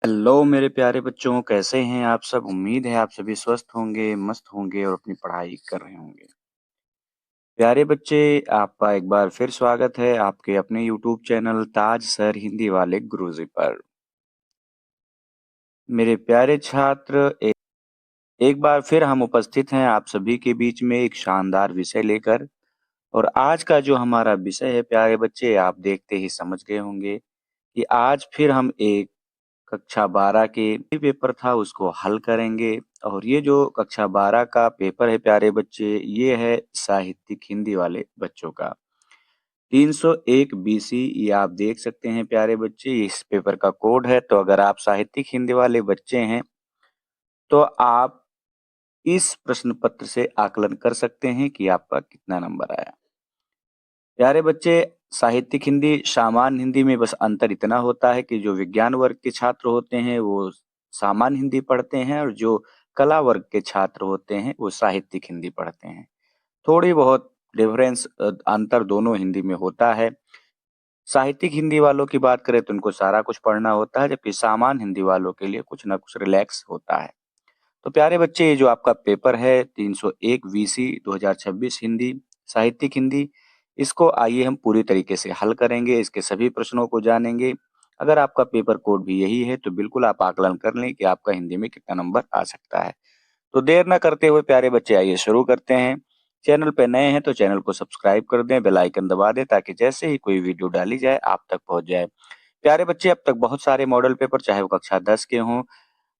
Hello मेरे प्यारे बच्चों, कैसे हैं आप सब? उम्मीद है आप सभी स्वस्थ होंगे, मस्त होंगे और अपनी पढ़ाई कर रहे होंगे। प्यारे बच्चे, आपका एक बार फिर स्वागत है आपके अपने यूट्यूब चैनल ताज सर हिंदी वाले गुरुजी पर। मेरे प्यारे छात्र, एक बार फिर हम उपस्थित हैं आप सभी के बीच में एक शानदार विषय लेकर। और आज का जो हमारा विषय है प्यारे बच्चे, आप देखते ही समझ गए होंगे कि आज फिर हम एक कक्षा 12 के पेपर था उसको हल करेंगे। और ये जो कक्षा 12 का पेपर है प्यारे बच्चे, ये है साहित्यिक हिंदी वाले बच्चों का 301 बीसी। ये आप देख सकते हैं प्यारे बच्चे, इस पेपर का कोड है। तो अगर आप साहित्यिक हिंदी वाले बच्चे हैं तो आप इस प्रश्न पत्र से आकलन कर सकते हैं कि आपका कितना नंबर आया। प्यारे बच्चे, साहित्यिक हिंदी सामान्य हिंदी में बस अंतर इतना होता है कि जो विज्ञान वर्ग के छात्र होते हैं वो सामान्य हिंदी पढ़ते हैं, और जो कला वर्ग के छात्र होते हैं वो साहित्यिक हिंदी पढ़ते हैं। थोड़ी बहुत डिफरेंस अंतर दोनों हिंदी में होता है। साहित्यिक हिंदी वालों की बात करें तो उनको सारा कुछ पढ़ना होता है, जबकि सामान्य हिंदी वालों के लिए कुछ ना कुछ रिलैक्स होता है। तो प्यारे बच्चे, ये जो आपका पेपर है 301 वीसी 2026 हिंदी, साहित्यिक हिंदी, इसको आइए हम पूरी तरीके से हल करेंगे, इसके सभी प्रश्नों को जानेंगे। अगर आपका पेपर कोड भी यही है तो बिल्कुल आप आकलन कर लें कि आपका हिंदी में कितना नंबर आ सकता है। तो देर ना करते हुए प्यारे बच्चे आइए शुरू करते हैं। चैनल पे नए हैं तो चैनल को सब्सक्राइब कर दें, बेल आइकन दबा दें ताकि जैसे ही कोई वीडियो डाली जाए आप तक पहुंच जाए। प्यारे बच्चे, अब तक बहुत सारे मॉडल पेपर, चाहे वो कक्षा 10 के हों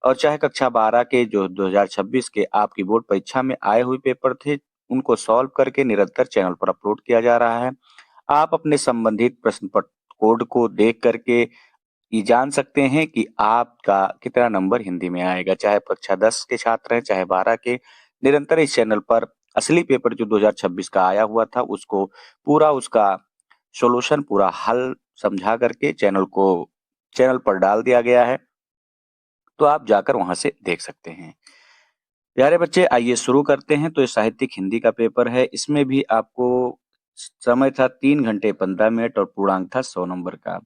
और चाहे कक्षा 12 के, जो 2026 के आपकी बोर्ड परीक्षा में आए हुए पेपर थे, उनको सॉल्व करके निरंतर चैनल पर अपलोड किया जा रहा है। आप अपने संबंधित प्रश्न पत्र कोड को देख करके ये जान सकते हैं कि आपका कितना नंबर हिंदी में आएगा, चाहे कक्षा 10 के छात्र हैं, चाहे 12 के। निरंतर इस चैनल पर असली पेपर जो 2026 का आया हुआ था, उसको पूरा उसका सॉल्यूशन, पूरा हल समझा करके चैनल पर डाल दिया गया है। तो आप जाकर वहां से देख सकते हैं। प्यारे बच्चे, आइए शुरू करते हैं। तो ये साहित्यिक हिंदी का पेपर है, इसमें भी आपको समय था 3 घंटे 15 मिनट और पूर्णांक था 100 नंबर का।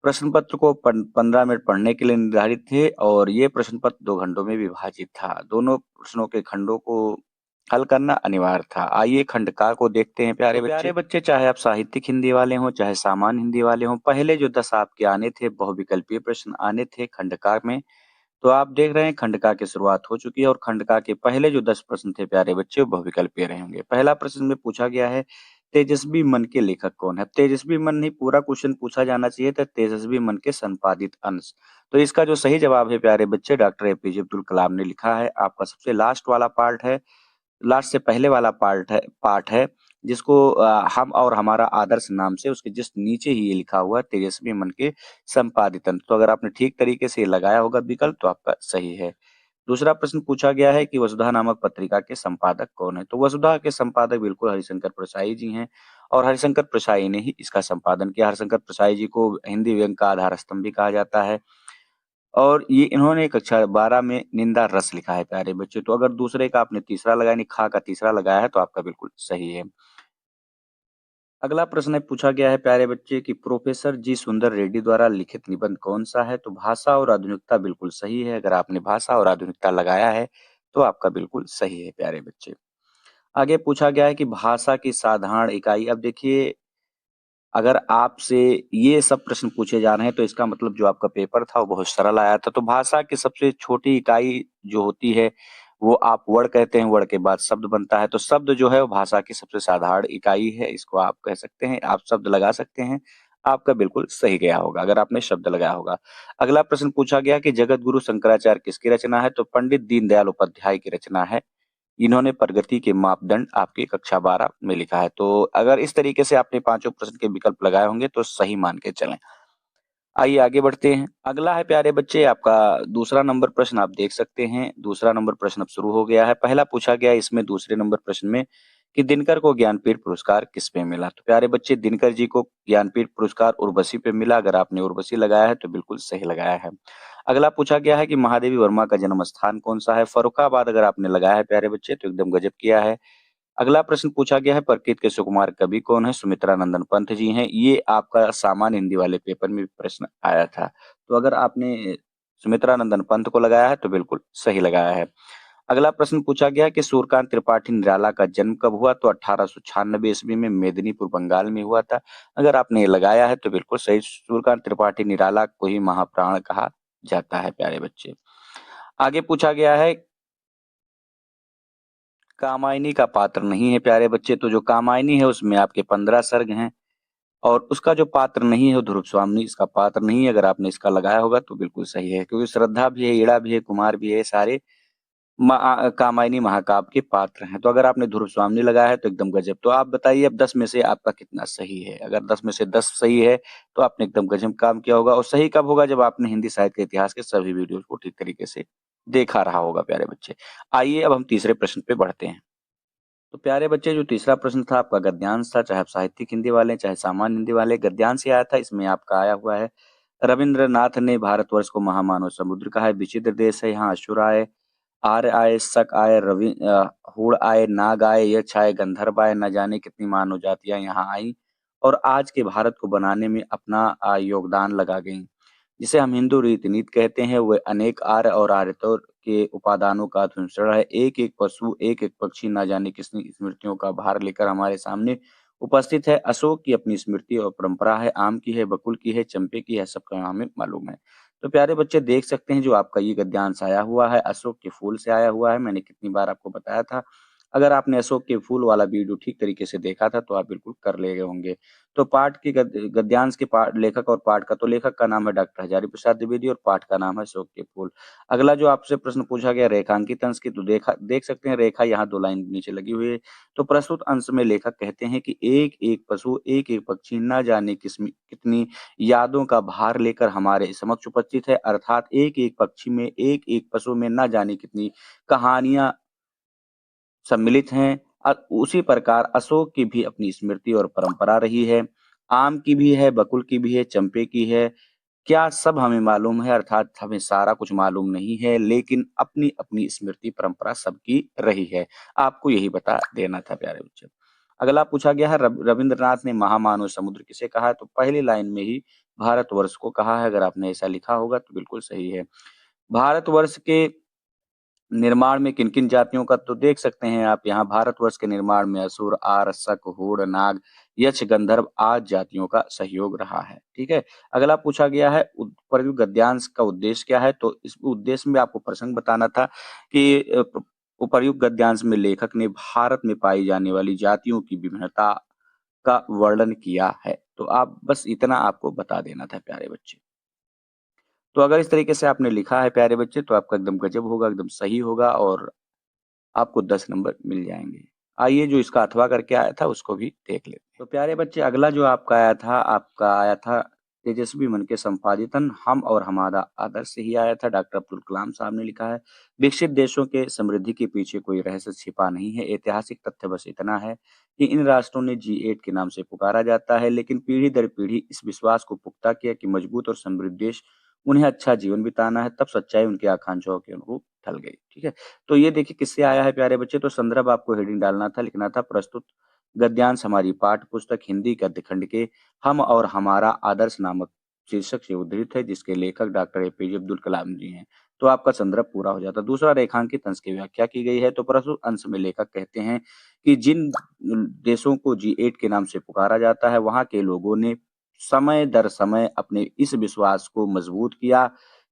प्रश्न पत्र को 15 मिनट पढ़ने के लिए निर्धारित थे और ये प्रश्न पत्र 2 खंडों में विभाजित था। दोनों प्रश्नों के खंडों को हल करना अनिवार्य था। आइए खंड का को देखते हैं प्यारे बच्चे, चाहे आप साहित्यिक हिंदी वाले हों चाहे सामान्य हिंदी वाले हों, पहले जो 10 आपके आने थे बहुविकल्पीय प्रश्न आने थे खंड का में। तो आप देख रहे हैं खंडका की शुरुआत हो चुकी है और खंडका के पहले जो 10 प्रश्न थे प्यारे बच्चे, वो बहुविकल्पीय रहे होंगे। पहला प्रश्न में पूछा गया है, तेजस्वी मन के लेखक कौन है? तेजस्वी मन नहीं, पूरा क्वेश्चन पूछा जाना चाहिए था तेजस्वी मन के संपादित अंश। तो इसका जो सही जवाब है प्यारे बच्चे, डॉक्टर एपीजे अब्दुल कलाम ने लिखा है। आपका सबसे लास्ट वाला पार्ट है, लास्ट से पहले वाला पार्ट है जिसको हम और हमारा आदर्श नाम से उसके जस्ट नीचे ही ये लिखा हुआ है तेजस्वी मन के संपादित अंश। तो अगर आपने ठीक तरीके से ये लगाया होगा विकल्प तो आपका सही है। दूसरा प्रश्न पूछा गया है कि वसुधा नामक पत्रिका के संपादक कौन है? तो वसुधा के संपादक बिल्कुल हरिशंकर प्रसाई जी हैं और हरिशंकर प्रसाई ने ही इसका संपादन किया। हरिशंकर प्रसाई जी को हिंदी व्यंग्य का आधार स्तंभ भी कहा जाता है और ये इन्होंने कक्षा 12 में निंदा रस लिखा है प्यारे बच्चे। तो अगर दूसरे का आपने तीसरा लगाया, यानी खा का तीसरा लगाया है तो आपका बिल्कुल सही है। अगला प्रश्न है, पूछा गया है प्यारे बच्चे कि प्रोफेसर जी सुंदर रेड्डी द्वारा लिखित निबंध कौन सा है? तो भाषा और आधुनिकता बिल्कुल सही है। अगर आपने भाषा और आधुनिकता लगाया है तो आपका बिल्कुल सही है प्यारे बच्चे। आगे पूछा गया है कि भाषा की साधारण इकाई। अब देखिए, अगर आपसे ये सब प्रश्न पूछे जा रहे हैं तो इसका मतलब जो आपका पेपर था वो बहुत सरल आया था। तो भाषा की सबसे छोटी इकाई जो होती है वो आप वर्ड कहते हैं, वर्ड के बाद शब्द बनता है। तो शब्द जो है वो भाषा की सबसे साधारण इकाई है, इसको आप कह सकते हैं, आप शब्द लगा सकते हैं। आपका बिल्कुल सही गया होगा अगर आपने शब्द लगाया होगा। अगला प्रश्न पूछा गया कि जगत गुरु शंकराचार्य किसकी रचना है? तो पंडित दीनदयाल उपाध्याय की रचना है। इन्होंने प्रगति के मापदंड आपकी कक्षा 12 में लिखा है। तो अगर इस तरीके से आपने पांचों प्रश्न के विकल्प लगाए होंगे तो सही मान के चलें। आइए आगे बढ़ते हैं। अगला है प्यारे बच्चे आपका दूसरा नंबर प्रश्न, आप देख सकते हैं दूसरा नंबर प्रश्न अब शुरू हो गया है। पहला पूछा गया इसमें दूसरे नंबर प्रश्न में कि दिनकर को ज्ञानपीठ पुरस्कार किस पे मिला? तो प्यारे बच्चे, दिनकर जी को ज्ञानपीठ पुरस्कार उर्वशी पे मिला। अगर आपने उर्वशी लगाया है तो बिल्कुल सही लगाया है। अगला पूछा गया है कि महादेवी वर्मा का जन्म स्थान कौन सा है? फर्रुखाबाद। अगर आपने लगाया है प्यारे बच्चे तो एकदम गजब किया है। अगला प्रश्न पूछा गया है प्रकृत के सुकुमार कवि कौन है? सुमित्रा नंदन पंत जी हैं। ये आपका सामान्य हिंदी वाले पेपर में भी प्रश्न आया था। तो अगर आपने सुमित्रा नंदन पंत को लगाया है, तो बिल्कुल सही लगाया है। अगला प्रश्न पूछा गया कि सूर्यकांत त्रिपाठी निराला का जन्म कब हुआ? तो 1896 ईस्वी में मेदिनीपुर बंगाल में हुआ था। अगर आपने ये लगाया है तो बिल्कुल सही, सूर्यकांत त्रिपाठी निराला को ही महाप्राण कहा जाता है प्यारे बच्चे। आगे पूछा गया है, कामायनी का पात्र नहीं है प्यारे बच्चे, तो जो कामायनी है उसमें आपके 15 सर्ग हैं और उसका जो पात्र नहीं है वो ध्रुव स्वामी इसका पात्र नहीं है। अगर आपने इसका लगाया होगा तो बिल्कुल सही है, क्योंकि श्रद्धा भी है, इड़ा भी है, कुमार भी है, सारे कामायनी महाकाव्य के पात्र हैं। तो अगर आपने ध्रुव स्वामी लगाया है तो एकदम गजब। तो आप बताइए अब 10 में से आपका कितना सही है? अगर 10 में से 10 सही है तो आपने एकदम गजब काम किया होगा। और सही कब होगा? जब आपने हिंदी साहित्य के इतिहास के सभी वीडियो को ठीक तरीके से देखा रहा होगा प्यारे बच्चे। आइए अब हम तीसरे प्रश्न पे बढ़ते हैं। तो प्यारे बच्चे, जो तीसरा प्रश्न था आपका गद्यांश था, चाहे आप साहित्यिक हिंदी वाले चाहे सामान्य हिंदी वाले, गद्यांश से आया था। इसमें आपका आया हुआ है, रविंद्रनाथ ने भारतवर्ष को महामानव समुद्र कहा है, विचित्र देश है, यहाँ असुर आए, आर्य आए, शक आए, हूण आए, नाग आए, यक्ष आए, गंधर्व आए, न जाने कितनी मानव जातियां यहाँ आई और आज के भारत को बनाने में अपना योगदान लगा गईं। जिसे हम हिंदू रीति नीति कहते हैं, वह अनेक आर्य और आर्यतों के उपादानों का मिश्रण है। एक एक पशु, एक एक पक्षी, ना जाने कितनी स्मृतियों का भार लेकर हमारे सामने उपस्थित है। अशोक की अपनी स्मृति और परंपरा है, आम की है, बकुल की है, चंपे की है, सबका हमें मालूम है। तो प्यारे बच्चे देख सकते हैं, जो आपका ये गद्यांश आया हुआ है अशोक के फूल से आया हुआ है। मैंने कितनी बार आपको बताया था। अगर आपने अशोक के फूल वाला वीडियो ठीक तरीके से देखा था तो आप बिल्कुल कर ले गए होंगे। तो पाठ के गद्यांश के लेखक और पाठ का, तो लेखक का नाम है डॉक्टर हजारी प्रसाद द्विवेदी और पाठ का नाम है अशोक के फूल। अगला जो आपसे प्रश्न पूछा गया रेखांकित अंश की, तो देख सकते हैं रेखा यहाँ 2 लाइन नीचे लगी हुई है। तो प्रस्तुत अंश में लेखक कहते हैं कि एक एक पशु, एक एक पक्षी, ना जाने कितनी यादों का भार लेकर हमारे समक्ष उपस्थित है। अर्थात एक एक पक्षी में, एक एक पशु में ना जाने कितनी कहानियां सम्मिलित हैं। उसी प्रकार अशोक की भी अपनी स्मृति और परंपरा रही है। आम की भी है, बकुल की भी है, चंपे की है। क्या सब हमें मालूम है? अर्थात हमें सारा कुछ मालूम नहीं है, लेकिन अपनी अपनी स्मृति परंपरा सबकी रही है। आपको यही बता देना था प्यारे बच्चे। अगला पूछा गया है, रविंद्रनाथ ने महामानव समुद्र किसे कहा है? तो पहली लाइन में ही भारतवर्ष को कहा है। अगर आपने ऐसा लिखा होगा तो बिल्कुल सही है। भारतवर्ष के निर्माण में किन-किन जातियों का, तो देख सकते हैं आप यहाँ भारतवर्ष के निर्माण में असुर, आर्य, शक, हूण, नाग, यक्ष, गंधर्व आदि जातियों का सहयोग रहा है। ठीक है। अगला पूछा गया है उपर्युक्त गद्यांश का उद्देश्य क्या है? तो इस उद्देश्य में आपको प्रसंग बताना था कि उपर्युक्त गद्यांश में लेखक ने भारत में पाई जाने वाली जातियों की विभिन्नता का वर्णन किया है। तो आप बस इतना आपको बता देना था प्यारे बच्चे। तो अगर इस तरीके से आपने लिखा है प्यारे बच्चे तो आपका एकदम गजब होगा, एकदम सही होगा और आपको 10 नंबर मिल जाएँगे। आइए जो इसका अथवा करके आया था उसको भी देख लेते हैं। तो प्यारे बच्चे अगला जो आपका आया था तेजस्वी मन के संपादितन हम और हमारा आदर्श से ही आया था। डॉक्टर अब्दुल कलाम साहब ने लिखा है, विकसित देशों के समृद्धि के पीछे कोई रहस्य छिपा नहीं है। ऐतिहासिक तथ्य बस इतना है कि इन राष्ट्रों ने G8 के नाम से पुकारा जाता है, लेकिन पीढ़ी दर पीढ़ी इस विश्वास को पुख्ता किया कि मजबूत और समृद्ध देश उन्हें अच्छा जीवन बिताना है, तब सच्चाई उनकी आकांक्षाओं के अनुरूप ढल गई। ठीक है। तो ये देखिए किससे आया है प्यारे बच्चे, तो संदर्भ आपको हेडिंग डालना था, लिखना था प्रस्तुत गद्यांश हमारी पाठ्य पुस्तक हिंदी गद्य खंड के हम और हमारा आदर्श नामक शीर्षक से उद्धृत है, जिसके लेखक डॉक्टर एपीजे अब्दुल कलाम जी हैं। तो आपका संदर्भ पूरा हो जाता है। दूसरा रेखांकित अंश की व्याख्या की गई है। तो प्रस्तुत अंश में लेखक कहते हैं कि जिन देशों को G8 के नाम से पुकारा जाता है, वहां के लोगों ने समय दर समय अपने इस विश्वास को मजबूत किया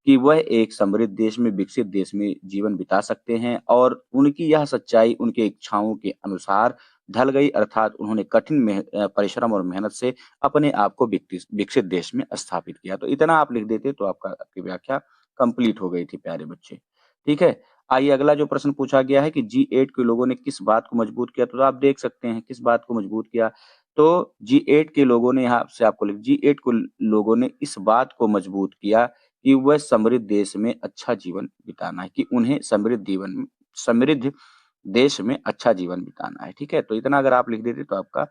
कि वह एक समृद्ध देश में, विकसित देश में जीवन बिता सकते हैं और उनकी यह सच्चाई उनके इच्छाओं के अनुसार ढल गई। अर्थात उन्होंने कठिन परिश्रम और मेहनत से अपने आप को विकसित देश में स्थापित किया। तो इतना आप लिख देते तो आपकी व्याख्या कंप्लीट हो गई थी प्यारे बच्चे। ठीक है। आइए अगला जो प्रश्न पूछा गया है कि G8 के लोगों ने किस बात को मजबूत किया, तो आप देख सकते हैं किस बात को मजबूत किया। तो G8 के लोगों ने, यहाँ से आपको लिख, G8 को लोगों ने इस बात को मजबूत किया कि वह समृद्ध देश में अच्छा जीवन बिताना है, कि उन्हें समृद्ध देश में अच्छा जीवन बिताना है। ठीक है। तो इतना अगर आप लिख देते तो आपका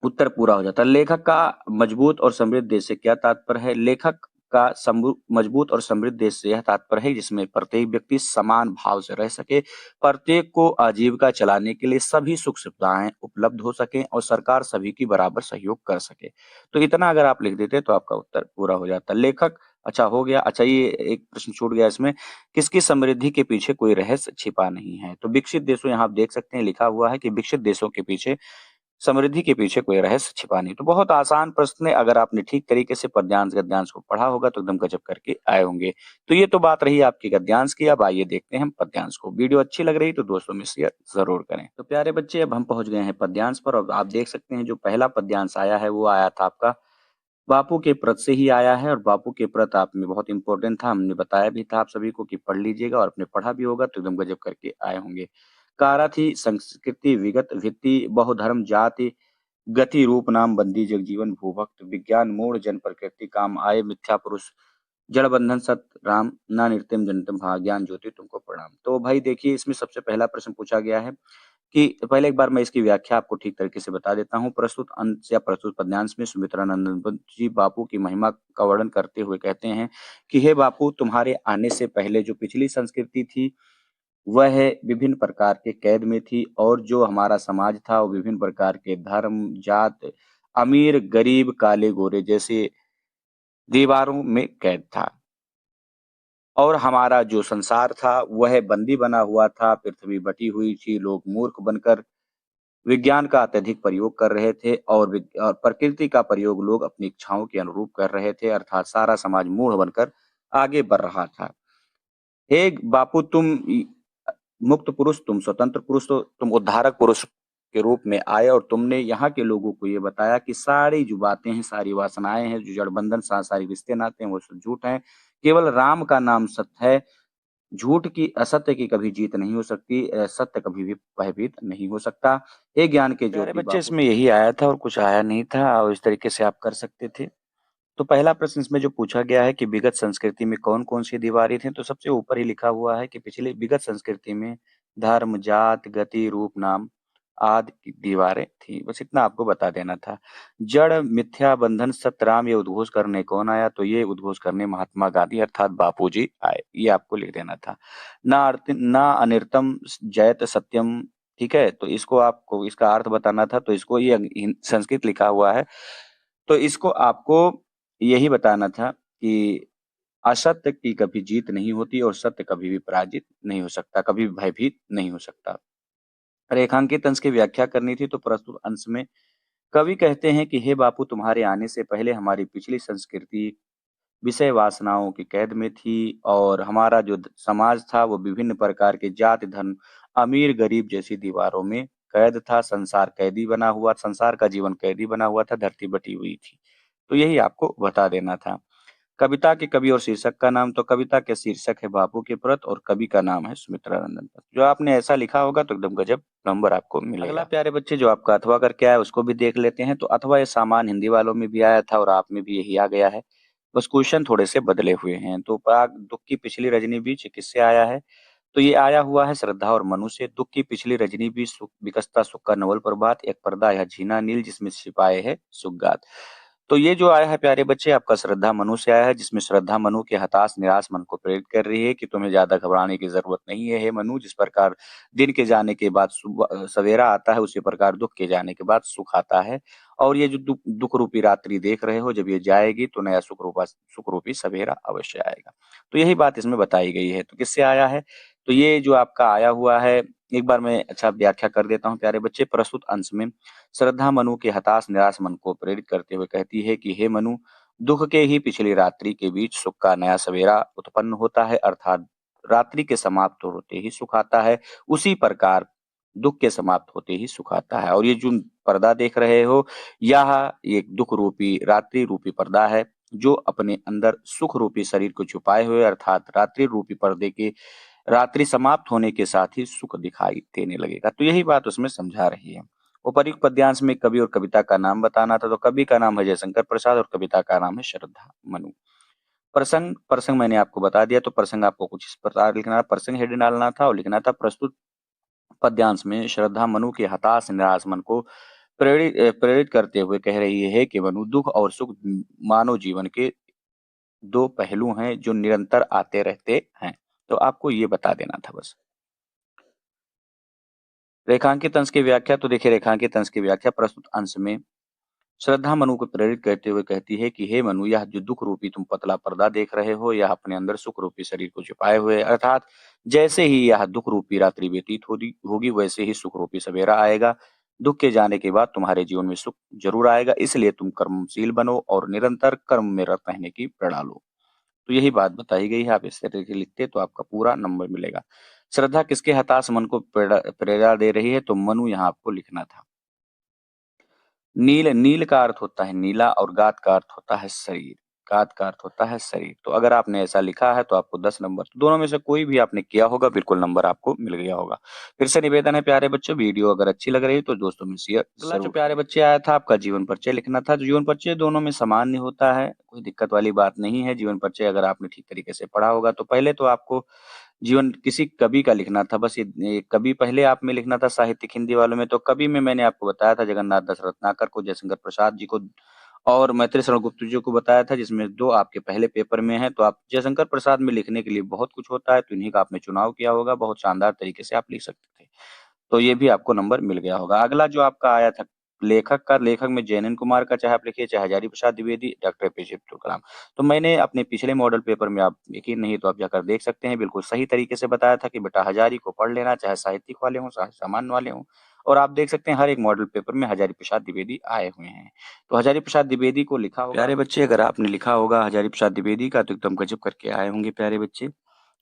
उत्तर पूरा हो जाता है। लेखक का मजबूत और समृद्ध देश से क्या तात्पर्य है? लेखक का मजबूत और समृद्ध देश से यह तात्पर्य है जिसमें प्रत्येक व्यक्ति समान भाव से रह सके, प्रत्येक को आजीविका चलाने के लिए सभी सुख सुविधाएं उपलब्ध हो सके और सरकार सभी की बराबर सहयोग कर सके। तो इतना अगर आप लिख देते तो आपका उत्तर पूरा हो जाता। लेखक अच्छा हो गया। अच्छा, ये एक प्रश्न छूट गया इसमें, किसकी समृद्धि के पीछे कोई रहस्य छिपा नहीं है? तो विकसित देशों, यहाँ आप देख सकते हैं लिखा हुआ है कि विकसित देशों के पीछे, समृद्धि के पीछे कोई रहस्य छिपा नहीं। तो बहुत आसान प्रश्न है, अगर आपने ठीक तरीके से पद्यांश गद्यांश को पढ़ा होगा तो एकदम गजब करके आए होंगे। तो ये तो बात रही आपकी गद्यांश की, अब आइए देखते हैं हम पद्यांश को। वीडियो अच्छी लग रही तो दोस्तों में शेयर ज़रूर करें। तो प्यारे बच्चे, अब हम पहुँच गए हैं पद्यांश पर, और आप देख सकते हैं जो पहला पद्यांश आया है वो आया था आपका बापू के प्रत से ही आया है, और बापू के प्रत आप में बहुत इंपॉर्टेंट था, हमने बताया भी था आप सभी को कि पढ़ लीजिएगा, और आपने पढ़ा भी होगा तो एकदम गजब करके आए होंगे। कारा थी संस्कृति विगत भित्ति बहुधर्म जाति गति रूप नाम बंदी जगजीवन भूभक्त विज्ञान मूढ़ जन प्रकृति काम आए मिथ्या पुरुष जड़ बंधन सत राम ना नृत्यम जनतम भाग्यान ज्योति तुमको प्रणाम। तो भाई देखिए, इसमें सबसे पहला प्रश्न पूछा गया है कि पहले एक बार मैं इसकी व्याख्या आपको ठीक तरीके से बता देता हूँ। प्रस्तुत अंश या प्रस्तुत पद्यांश में सुमित्रानंद जी बापू की महिमा का वर्णन करते हुए कहते हैं कि हे बापू, तुम्हारे आने से पहले जो पिछली संस्कृति थी वह विभिन्न प्रकार के कैद में थी, और जो हमारा समाज था वो विभिन्न प्रकार के धर्म जात अमीर गरीब काले गोरे जैसे दीवारों में कैद था, और हमारा जो संसार था वह बंदी बना हुआ था, पृथ्वी बटी हुई थी, लोग मूर्ख बनकर विज्ञान का अत्यधिक प्रयोग कर रहे थे, और और प्रकृति का प्रयोग लोग अपनी इच्छाओं के अनुरूप कर रहे थे, अर्थात सारा समाज मूढ़ बनकर आगे बढ़ रहा था। हे बापू, तुम मुक्त पुरुष, तुम स्वतंत्र पुरुष, तो तुम उद्धारक पुरुष के रूप में आए, और तुमने यहाँ के लोगों को ये बताया कि सारी जो बातें हैं, सारी वासनाएं हैं, जो जड़ बंधन सारी रिश्ते नाते हैं वो सब झूठ हैं, केवल राम का नाम सत्य है। झूठ की असत्य की कभी जीत नहीं हो सकती, सत्य कभी भी भयभीत नहीं हो सकता। हे ज्ञान के प्यारे ज्योति बच्चे, बापू इसमें यही आया था और कुछ आया नहीं था, और इस तरीके से आप कर सकते थे। तो पहला प्रश्न इसमें जो पूछा गया है कि विगत संस्कृति में कौन-कौन सी दीवारें थीं, तो सबसे ऊपर ही लिखा हुआ है कि पिछले विगत संस्कृति में धर्म, जात, गति, रूप, नाम आदि की दीवारें थीं। बस इतना आपको बता देना था। जड़, मिथ्या, बंधन, सतराम ये उद्घोष करने कौन आया? तो ये उद्घोष करने महात्मा गांधी अर्थात बापूजी आए। ये आपको लिख देना था। ना अनिर्तम जयत सत्यम, ठीक है? तो इसको आपको इसका अर्थ बताना था, तो इसको ये संस्कृत लिखा हुआ है। तो इसको आपको यही बताना था कि असत्य की कभी जीत नहीं होती, और सत्य कभी भी पराजित नहीं हो सकता, कभी भी भयभीत नहीं हो सकता। रेखांकित अंश की व्याख्या करनी थी, तो प्रस्तुत अंश में कवि कहते हैं कि हे बापू, तुम्हारे आने से पहले हमारी पिछली संस्कृति विषय वासनाओं की कैद में थी, और हमारा जो समाज था वो विभिन्न प्रकार के जाति धर्म अमीर गरीब जैसी दीवारों में कैद था, संसार का जीवन कैदी बना हुआ था, धरती बटी हुई थी। तो यही आपको बता देना था। कविता के कवि और शीर्षक का नाम, तो कविता के शीर्षक है बापू के प्रत, और कवि का नाम है सुमित्रानंदन पत। जो आपने ऐसा लिखा होगा तो एकदम गजब नंबर आपको मिलेगा। अगला प्यारे बच्चे, जो आपका अथवा करके आया उसको भी देख लेते हैं। तो अथवा ये सामान हिंदी वालों में भी आया था और आप में भी यही आ गया है, बस क्वेश्चन थोड़े से बदले हुए हैं। तो पराग दुख की पिछली रजनी बीच किससे आया है? तो ये आया हुआ है श्रद्धा और मनु से। दुख की पिछली रजनी भी सुख विकसता सुख का नवल प्रभात, एक पर्दा यह झीना नील जिसमें छिपाए है सुगात। तो ये जो आया है प्यारे बच्चे आपका श्रद्धा मनु से आया है, जिसमें श्रद्धा मनु के हताश निराश मन को प्रेरित कर रही है कि तुम्हें ज्यादा घबराने की जरूरत नहीं है हे मनु। जिस प्रकार दिन के जाने के बाद सवेरा आता है, उसी प्रकार दुख के जाने के बाद सुख आता है। और ये जो दुख रूपी रात्रि देख रहे हो, जब ये जाएगी तो नया सुख रूपी सवेरा अवश्य आएगा। तो यही बात इसमें बताई गई है। तो किससे आया है? तो ये जो आपका आया हुआ है, एक बार मैं अच्छा व्याख्या कर देता हूँ प्यारे बच्चे। प्रस्तुत अंश में श्रद्धा मनु के हताश निराश मन को प्रेरित करते हुए कहती है कि हे मनु, दुख के ही पिछली रात्रि के बीच सुख का नया सवेरा उत्पन्न होता है, अर्थात रात्रि के समाप्त होते ही सुख आता है, उसी प्रकार दुख के समाप्त होते ही सुख आता है। और ये जो पर्दा देख रहे हो, यह एक दुख रूपी रात्रि रूपी पर्दा है, जो अपने अंदर सुख रूपी शरीर को छुपाए हुए, अर्थात रात्रि रूपी पर्दे के रात्रि समाप्त होने के साथ ही सुख दिखाई देने लगेगा। तो यही बात उसमें समझा रही है। उपर्युक्त पद्यांश में कवि और कविता का नाम बताना था, तो कवि का नाम है जयशंकर प्रसाद और कविता का नाम है श्रद्धा मनु। प्रसंग प्रसंग मैंने आपको बता दिया, तो प्रसंग आपको कुछ इस प्रकार लिखना था, प्रसंग हेड डालना था और लिखना था प्रस्तुत पद्यांश में श्रद्धा मनु के हताश निराश मन को प्रेरित करते हुए कह रही है कि मनु, दुख और सुख मानव जीवन के दो पहलू हैं जो निरंतर आते रहते हैं। तो आपको ये बता देना था बस। रेखांकित अंश की व्याख्या, तो देखिए रेखांकित अंश की व्याख्या प्रस्तुत अंश में श्रद्धा मनु को प्रेरित करते हुए कहती है कि हे मनु, यह जो दुख रूपी तुम पतला पर्दा देख रहे हो, यह अपने अंदर सुख रूपी शरीर को छिपाए हुए है। अर्थात जैसे ही यह दुख रूपी रात्रि व्यतीत होगी वैसे ही सुख रूपी सवेरा आएगा। दुख के जाने के बाद तुम्हारे जीवन में सुख जरूर आएगा, इसलिए तुम कर्मशील बनो और निरंतर कर्म में रत रहने की प्रेरणा लो। तो यही बात बताई गई है। आप इस तरह से लिखते तो आपका पूरा नंबर मिलेगा। श्रद्धा किसके हताश मन को प्रेरणा दे रही है, तो मनु यहाँ आपको लिखना था। नील, नील का अर्थ होता है नीला और गात का अर्थ होता है शरीर। गात का अर्थ होता है शरीर। तो अगर आपने ऐसा लिखा है तो आपको 10 नंबर, तो दोनों में से कोई भी आपने किया होगा बिल्कुल नंबर आपको मिल गया होगा। फिर से निवेदन है प्यारे बच्चों, वीडियो अगर अच्छी लग रही है तो दोस्तों में शेयर अगला जो प्यारे बच्चे आया था आपका जीवन परिचय लिखना था। तो जीवन परिचय दोनों में सामान्य होता है, कोई दिक्कत वाली बात नहीं है। जीवन परिचय अगर आपने ठीक तरीके से पढ़ा होगा तो पहले तो आपको जीवन किसी कवि का लिखना था, बस ये कवि पहले आप में लिखना था। साहित्यिक हिंदी वालों में तो कवि में मैंने आपको बताया था जगन्नाथ दास रत्नाकर को, जयशंकर प्रसाद जी को और मैत्रेय शरण गुप्त जी को बताया था, जिसमें 2 आपके पहले पेपर में है। तो आप जयशंकर प्रसाद में लिखने के लिए बहुत कुछ होता है, तो इन्हीं का आपने चुनाव किया होगा, बहुत शानदार तरीके से आप लिख सकते थे। तो ये भी आपको नंबर मिल गया होगा। अगला जो आपका आया था लेखक का, लेखक में जैनन कुमार का चाहे आप लिखिए, चाहे हजारी प्रसाद द्विवेदी, डॉक्टर एपीजे अब्दुल कलाम। तो मैंने अपने पिछले मॉडल पेपर में, आप यकीन नहीं तो आप जाकर देख सकते हैं, बिल्कुल सही तरीके से बताया था कि बेटा हजारी को पढ़ लेना, चाहे साहित्यिक वाले हों, चाहे सामान्य वाले हों। और आप देख सकते हैं हर एक मॉडल पेपर में हजारी प्रसाद द्विवेदी आए हुए हैं। तो हजारी प्रसाद द्विवेदी को लिखा होगा प्यारे बच्चे, अगर आपने लिखा होगा हजारी प्रसाद द्विवेदी का तो एकदम गजब करके आए होंगे प्यारे बच्चे।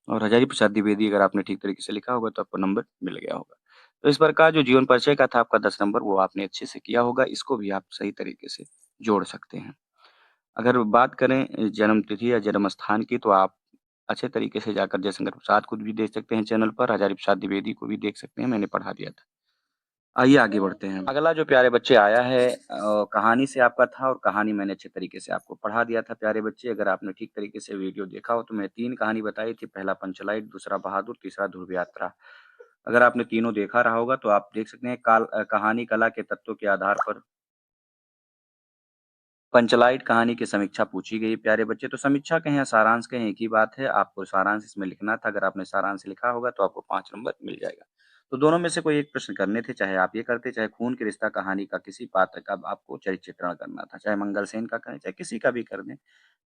और हजारी प्रसाद द्विवेदी अगर आपने ठीक तरीके से लिखा होगा तो आपको नंबर मिल गया होगा। तो इस प्रकार जो जीवन परिचय का था आपका 10 नंबर, वो आपने अच्छे से किया होगा। इसको भी आप सही तरीके से जोड़ सकते हैं। अगर बात करें जन्म तिथि या जन्म स्थान की, तो आप अच्छे तरीके से जाकर जयशंकर प्रसाद को भी देख सकते हैं चैनल पर, हजारी प्रसाद द्विवेदी को भी देख सकते हैं, मैंने पढ़ा दिया था। आइए आगे बढ़ते हैं। अगला जो प्यारे बच्चे आया है कहानी से आपका था, और कहानी मैंने अच्छे तरीके से आपको पढ़ा दिया था प्यारे बच्चे। अगर आपने ठीक तरीके से वीडियो देखा हो तो मैं 3 कहानी बताई थी, पहला पंचलाइट, दूसरा बहादुर, तीसरा ध्रुव यात्रा। अगर आपने तीनों देखा रहा होगा तो आप देख सकते हैं कहानी कला के तत्वों के आधार पर पंचलाइट कहानी की समीक्षा पूछी गई प्यारे बच्चे। तो समीक्षा कहें या सारांश कहें एक ही बात है, आपको सारांश इसमें लिखना था। अगर आपने सारांश लिखा होगा तो आपको 5 नंबर मिल जाएगा। तो दोनों में से कोई एक प्रश्न करने थे, चाहे आप ये करते, चाहे खून के रिश्ता कहानी का किसी पात्र का आपको चरित्र चित्रण करना था, चाहे मंगल सेन का करें, चाहे किसी का भी कर दें,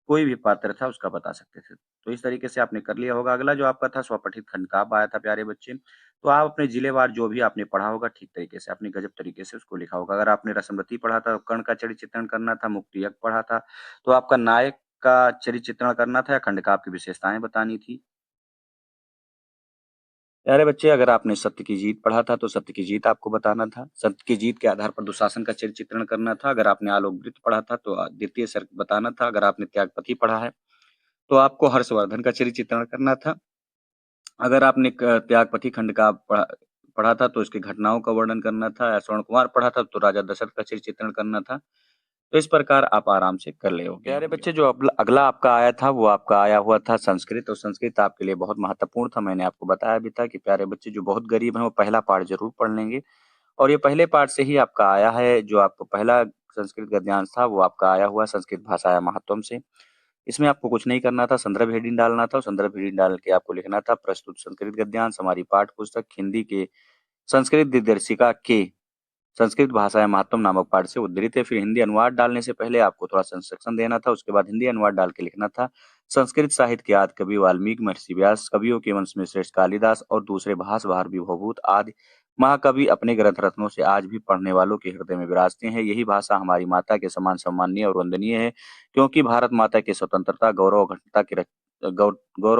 कोई भी पात्र था उसका बता सकते थे। तो इस तरीके से आपने कर लिया होगा। अगला जो आपका था स्वपठित खंड का आया था प्यारे बच्चे। तो आप अपने जिलेवार जो भी आपने पढ़ा होगा ठीक तरीके से, आपने गजब तरीके से उसको लिखा होगा। अगर आपने रसमरती पढ़ा था, कर्ण का चरित्र चित्रण करना था, मुक्तियज्ञ पढ़ा था, तो आपका नायक का चरित्र चित्रण करना था, या खंड का आपकी विशेषताएँ बतानी थी। प्यारे बच्चे, अगर आपने सत्य की जीत पढ़ा था तो सत्य की जीत आपको बताना था। सत्य की जीत के आधार पर दुशासन का चरित्र चित्रण करना था। अगर आपने आलोकवृत्त पढ़ा था तो द्वितीय सर्ग बताना था। अगर आपने त्यागपति पढ़ा है तो आपको हर्षवर्धन का चरित्र चित्रण करना था। अगर आपने त्यागपति खंड का पढ़ा पढ़ा था तो इसकी घटनाओं का वर्णन करना था। स्वर्ण कुमार पढ़ा था तो राजा दशरथ का चरित्र चित्रण करना था। तो इस प्रकार आप आराम से कर ले होगे। प्यारे बच्चे, जो अगला आपका आया था वो आपका आया हुआ था संस्कृत, और संस्कृत आपके लिए बहुत महत्वपूर्ण था। मैंने आपको बताया भी था कि प्यारे बच्चे जो बहुत गरीब हैं वो पहला पाठ जरूर पढ़ लेंगे, और ये पहले पाठ से ही आपका आया है। जो आपको पहला संस्कृत गद्यांश था वो आपका आया हुआ संस्कृत भाषाया महत्वम से। इसमें आपको कुछ नहीं करना था, संदर्भ हेडिंग डालना था, और संदर्भ हेडिंग डाल के आपको लिखना था प्रस्तुत संस्कृत गद्यांश हमारी पाठ्य पुस्तक हिंदी के संस्कृत दिग्दर्शिका के संस्कृत भाषा महत्वम नामक पाठ से उद्धृत है। फिर हिंदी अनुवाद डालने से पहले आपको थोड़ा सा इंस्ट्रक्शन देना था, उसके बाद हिंदी अनुवाद डाल के लिखना था संस्कृत साहित्य के आदि कवि वाल्मीकि, महर्षि व्यास, कवियों के वंश में श्रेष्ठ कालिदास और दूसरे भाष भारवी भवभूत आदि महाकवि अपने ग्रंथ रत्नों से आज भी पढ़ने वालों के हृदय में विराजते हैं। यही भाषा हमारी माता के समान सम्माननीय और वंदनीय है, क्योंकि भारत माता की स्वतंत्रता, गौरव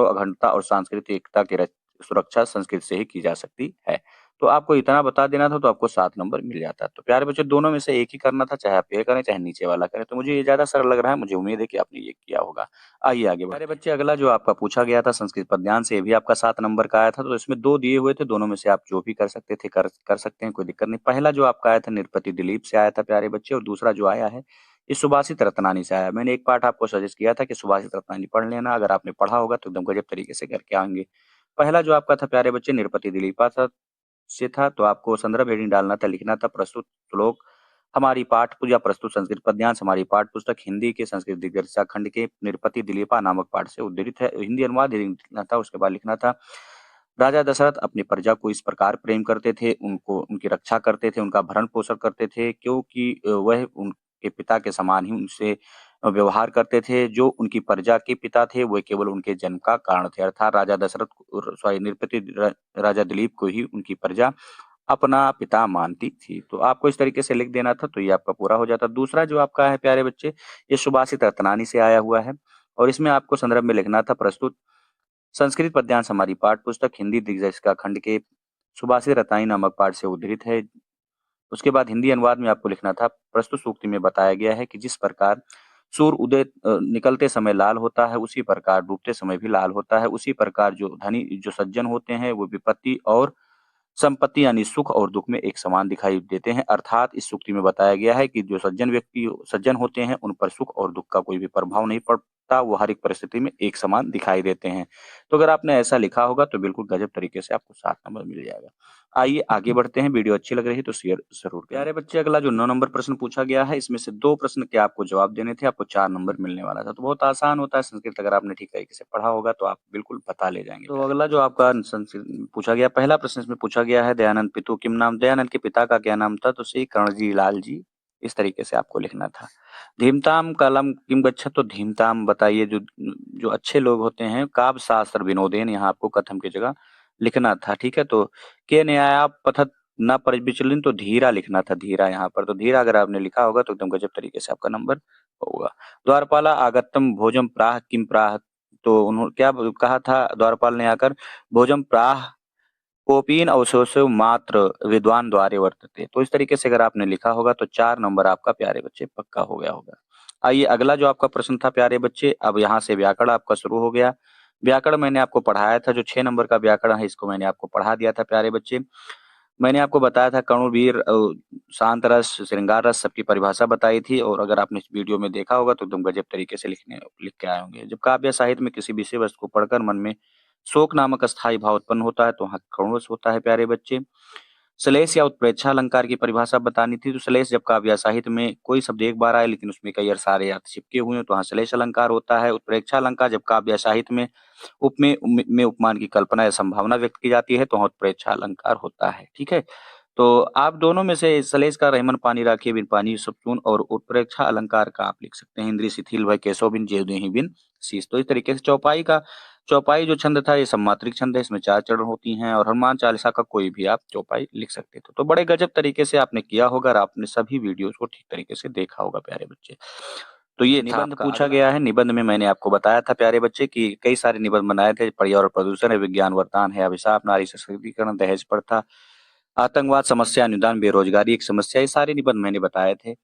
अखंडता और सांस्कृतिक एकता की सुरक्षा संस्कृत से ही की जा सकती है। तो आपको इतना बता देना था तो आपको 7 नंबर मिल जाता। तो प्यारे बच्चों, दोनों में से एक ही करना था, चाहे आप ये करें चाहे नीचे वाला करें। तो मुझे ये ज्यादा सरल लग रहा है, मुझे उम्मीद है कि आपने ये किया होगा। आइए आगे बढ़ते हैं। प्यारे बच्चे, अगला जो आपका पूछा गया था संस्कृत पद्यांश से, ये भी आपका 7 नंबर का आया था। तो इसमें 2 दिए हुए थे, दोनों में से आप जो भी कर सकते थे कर सकते हैं, कोई दिक्कत नहीं। पहला जो आपका आया था निरपति दिलीप से आया था प्यारे बच्चे, और दूसरा जो आया है ये सुभाषित रत्नानी से आया। मैंने एक पाठ आपको सजेस्ट किया था कि सुभाषित रत्नानी पढ़ लेना, अगर आपने पढ़ा होगा तो एकदम गजब तरीके से करके आएंगे। पहला जो आपका था प्यारे बच्चे निरपति दिलीपा से था, तो आपको संदर्भ हेडिंग डालना था, लिखना था प्रस्तुत श्लोक हमारी पाठ या प्रस्तुत संस्कृत पद्यांश हमारी पाठ पुस्तक हिंदी के संस्कृत दिग्दर्शिका खंड के निरपति दिलीपा नामक पाठ से उद्धृत है। हिंदी अनुवाद लिखना था, उसके बाद लिखना था राजा दशरथ अपनी प्रजा को इस प्रकार प्रेम करते थे, उनको उनकी रक्षा करते थे, उनका भरण पोषण करते थे, क्योंकि वह के पिता के समान ही उनसे व्यवहार करते थे। जो उनकी प्रजा के पिता थे, वो केवल उनके जन्म का कारण थे। अर्थात राजा दशरथ सॉरी नृपति राजा दिलीप को ही उनकी प्रजा अपना पिता मानती थी। तो आपको इस तरीके से लिख देना था, तो ये आपका पूरा हो जाता। दूसरा जो आपका है प्यारे बच्चे, ये सुभाषित रत्नानी से आया हुआ है और इसमें आपको संदर्भ में लिखना था प्रस्तुत संस्कृत पद्यांश हमारी पाठ्य पुस्तक हिंदी दिग्गज का खंड के सुभाषित रत्नानी नामक पाठ से उद्धृत है। उसके बाद हिंदी अनुवाद में आपको लिखना था प्रस्तुत सूक्ति में बताया गया है कि जिस प्रकार सूर्य उदय निकलते समय लाल होता है, उसी प्रकार डूबते समय भी लाल होता है। उसी प्रकार जो धनी जो सज्जन होते हैं वो विपत्ति और संपत्ति यानी सुख और दुख में एक समान दिखाई देते हैं। अर्थात इस सूक्ति में बताया गया है कि जो सज्जन होते हैं उन पर सुख और दुख का कोई भी प्रभाव नहीं पड़ता, वो हर एक परिस्थिति में एक समान दिखाई देते हैं। तो अगर आपने ऐसा लिखा होगा तो बिल्कुल गजब तरीके से आपको 7 नंबर मिल जाएगा। आइए आगे बढ़ते हैं, वीडियो अच्छी लग रही है तो शेयर जरूर करें। प्यारे बच्चे, अगला जो 9 नंबर प्रश्न पूछा गया है, इसमें से 2 प्रश्न के आपको जवाब देने थे, आपको 4 नंबर मिलने वाला था। तो बहुत आसान होता है संस्कृत, अगर आपने ठीक तरीके से पढ़ा होगा तो आप बिल्कुल बता ले जाएंगे। तो अगला जो आपका संस्कृत पूछा गया, पहला प्रश्न इसमें पूछा गया है दयानंद पितु किम नाम, दयानंद के पिता का क्या नाम था? तो श्री कर्णजी लाल जी, इस तरीके से आपको लिखना था। धीमताम कालम किम गच्छत, तो धीमताम बताइए, जो जो अच्छे लोग होते हैं, काव्य शास्त्र विनोदेन, यहाँ आपको कथम की जगह लिखना था। ठीक है, तो के न्याया पथत न परिविचलिन, तो धीरा लिखना था, धीरा यहाँ पर। तो धीरा अगर आपने लिखा होगा तो एकदम गजब तरीके से आपका नंबर होगा। द्वारपाला आगतम भोजम प्राह किम प्राह, तो उन्होंने क्या कहा था द्वारपाल ने आकर? भोजम प्राह कोपीन अवशोषो मात्र विद्वान द्वारे वर्तते। तो इस तरीके से अगर आपने लिखा होगा तो 4 नंबर आपका प्यारे बच्चे पक्का हो गया होगा। आइए अगला जो आपका प्रश्न था प्यारे बच्चे, अब यहाँ से व्याकरण आपका शुरू हो गया। व्याकरण मैंने आपको पढ़ाया था, जो 6 नंबर का व्याकरण है इसको मैंने आपको पढ़ा दिया था प्यारे बच्चे। मैंने आपको बताया था कणु, वीर, शांत रस, श्रृंगार रस, सबकी परिभाषा बताई थी। और अगर आपने इस वीडियो में देखा होगा तो एकदम गजब तरीके से लिख के आए होंगे। जब काव्य साहित्य में किसी विषय वस्तु को पढ़कर मन में शोक नामक अस्थायी भाव उत्पन्न होता है तो वहाँ कणुरस होता है प्यारे बच्चे। श्लेष या उत्प्रेक्षा अलंकार की परिभाषा बतानी थी, तो श्लेष जब काव्य साहित्य में कोई शब्द एक बार आए लेकिन उसमें कई सारे अर्थ चिपके हुए हैं तो वहाँ श्लेष अलंकार होता है। उत्प्रेक्षा अलंकार जब काव्य साहित्य में उपमान की कल्पना या संभावना व्यक्त की जाती है तो वहाँ उत्प्रेक्षा अलंकार होता है। ठीक है, तो आप दोनों में से श्लेष का रहमन पानी राखिए बिन पानी सपचून, और उत्प्रेक्षा अलंकार का आप लिख सकते हैं इंद्रिय शिथिल भय केशव बिन जेवदेहि बिन शीश। तो इस तरीके से चौपाई जो छंद था ये सम्मात्रिक छंद है, इसमें 4 चरण होती हैं और हनुमान चालीसा का कोई भी आप चौपाई लिख सकते थे। तो बड़े गजब तरीके से आपने किया होगा और आपने सभी वीडियोस को ठीक तरीके से देखा होगा प्यारे बच्चे। तो ये निबंध पूछा गया है। निबंध में मैंने आपको बताया था प्यारे बच्चे कि कई सारे निबंध बनाए थे, पर्यावरण प्रदूषण है, विज्ञान वरदान है, अभिशाप, नारी सशक्तिकरण, दहेज प्रथा, आतंकवाद, समस्या निदान, बेरोजगारी एक समस्या, ये सारे निबंध मैंने बताए थे।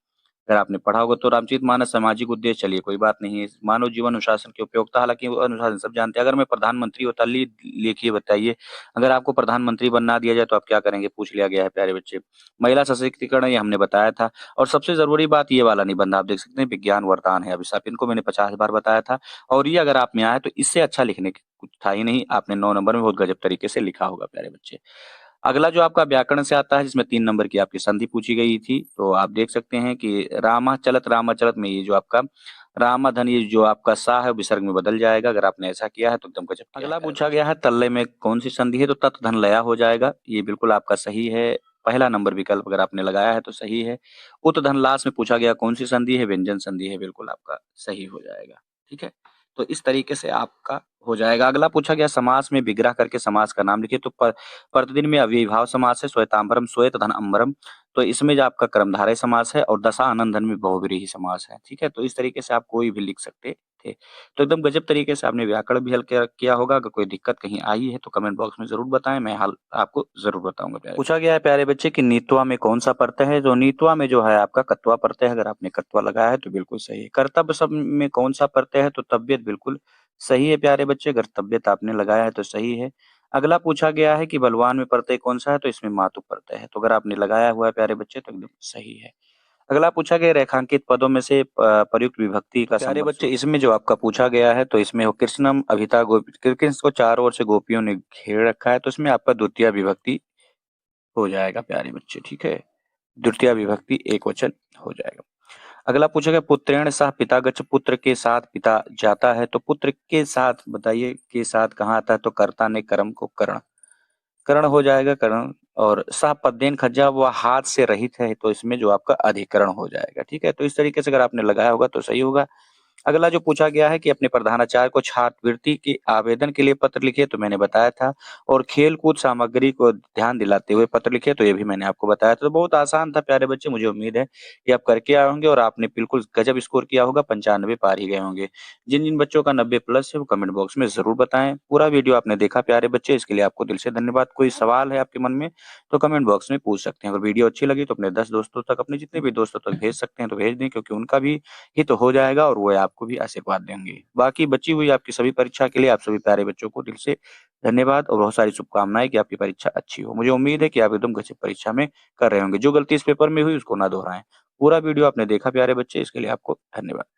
अगर आपने पढ़ा होगा तो रामचरितमानस सामाजिक उद्देश्य, चलिए कोई बात नहीं है। मानव जीवन अनुशासन की उपयोगिता, हालांकि वो अनुशासन सब जानते हैं। अगर मैं प्रधानमंत्री होता, लिखिए बताइए, अगर आपको प्रधानमंत्री बना दिया जाए तो आप क्या करेंगे, पूछ लिया गया है प्यारे बच्चे। महिला सशक्तिकरण ये हमने बताया था। और सबसे जरूरी बात ये वाला निबंध आप देख सकते हैं, विज्ञान वरदान है, अभिशाप, इनको मैंने 50 बार बताया था। और ये अगर आप में आए तो इससे अच्छा लिखने की कुछ था ही नहीं, आपने 9 नंबर में बहुत गजब तरीके से लिखा होगा प्यारे बच्चे। अगला जो आपका व्याकरण से आता है जिसमें 3 नंबर की आपकी संधि पूछी गई थी, तो आप देख सकते हैं कि रामाचलत में ये जो आपका रामाधन, ये जो आपका सा है विसर्ग में बदल जाएगा। अगर आपने ऐसा किया है तो एकदम गजब किया है। अगला पूछा गया है तल्ले में कौन सी संधि है, तो तत् धन लया हो जाएगा, ये बिल्कुल आपका सही है। पहला नंबर विकल्प अगर आपने लगाया है तो सही है। उत धन लास में पूछा गया कौन सी संधि है, व्यंजन संधि है, बिल्कुल आपका सही हो जाएगा। ठीक है, तो इस तरीके से आपका हो जाएगा। अगला पूछा गया समास में विग्रह करके समास का नाम लिखिए, तो प्रतिदिन में अव्ययीभाव समास है, श्वेतांबरम श्वेत धन अंबरम, तो इसमें जो आपका कर्मधारय समास है, और दशा आनंद धन में बहुव्रीहि समास है। ठीक है, तो इस तरीके से आप कोई भी लिख सकते थे। तो एकदम गजब तरीके से आपने व्याकरण भी हल किया होगा। अगर कोई दिक्कत कहीं आई है तो कमेंट बॉक्स में जरूर बताएं, मैं हल आपको जरूर बताऊंगा। प्यारे पूछा गया है प्यारे बच्चे कि नीत्वा में कौन सा प्रत्यय है, जो नीत्वा में जो है आपका कत्वा प्रत्यय है। अगर आपने कत्वा लगाया है तो बिल्कुल सही है। कर्तव्य शब्द में कौन सा प्रत्यय है, तो तबियत, बिल्कुल सही है प्यारे बच्चे, अगर तबियत आपने लगाया है तो सही है। अगला पूछा गया है कि बलवान में प्रत्यय कौन सा है, तो इसमें मातु प्रत्यय है, तो अगर आपने लगाया हुआ है प्यारे बच्चे तो एकदम सही है। अगला पूछा गया रेखांकित पदों में से प्रयुक्त विभक्ति का प्यारे बच्चे, इसमें जो आपका पूछा गया है तो इसमें हो कृष्णम अभिता गोपी, कृष्ण को चारों ओर से गोपियों ने घेर रखा है, तो इसमें आपका द्वितीय विभक्ति हो जाएगा प्यारे बच्चे। ठीक है, द्वितीय विभक्ति एक वचन हो जाएगा। अगला पूछा गया पुत्रेण सह पिता गच्छ, पुत्र के साथ पिता जाता है, तो पुत्र के साथ बताइए के साथ कहाँ आता है, तो कर्ता ने कर्म को करण, करण हो जाएगा, करण। और सा पदेन खज्जा व हाथ से रहित है, तो इसमें जो आपका अधिकरण हो जाएगा, ठीक है? तो इस तरीके से अगर आपने लगाया होगा तो सही होगा। अगला जो पूछा गया है कि अपने प्रधानाचार्य को छात्रवृत्ति के आवेदन के लिए पत्र लिखे, तो मैंने बताया था। और खेल-कूद सामग्री को ध्यान दिलाते हुए पत्र लिखे, तो ये भी मैंने आपको बताया था। तो बहुत आसान था प्यारे बच्चे, मुझे उम्मीद है कि आप करके आए होंगे और आपने बिल्कुल गज़ब स्कोर किया होगा, 95 पार ही गए होंगे। जिन-जिन बच्चों का 90 प्लस है वो कमेंट बॉक्स में ज़रूर बताएँ। पूरा वीडियो आपने देखा प्यारे बच्चे, इसके लिए आपको दिल से धन्यवाद। कोई सवाल है आपके मन में तो कमेंट बॉक्स में पूछ सकते हैं। अगर वीडियो अच्छी लगी तो अपने 10 दोस्तों तक, अपने जितने भी दोस्तों तक भेज सकते हैं तो भेज दें, क्योंकि उनका भी हित हो जाएगा और वो आपको भी आशीर्वाद देंगे। बाकी बची हुई आपकी सभी परीक्षा के लिए आप सभी प्यारे बच्चों को दिल से धन्यवाद और बहुत सारी शुभकामनाएँ कि आपकी परीक्षा अच्छी हो। मुझे उम्मीद है कि आप एकदम गज़ब परीक्षा में कर रहे होंगे। जो गलती इस पेपर में हुई उसको ना दोहराएँ। पूरा वीडियो आपने देखा प्यारे बच्चे, इसके लिए आपको धन्यवाद।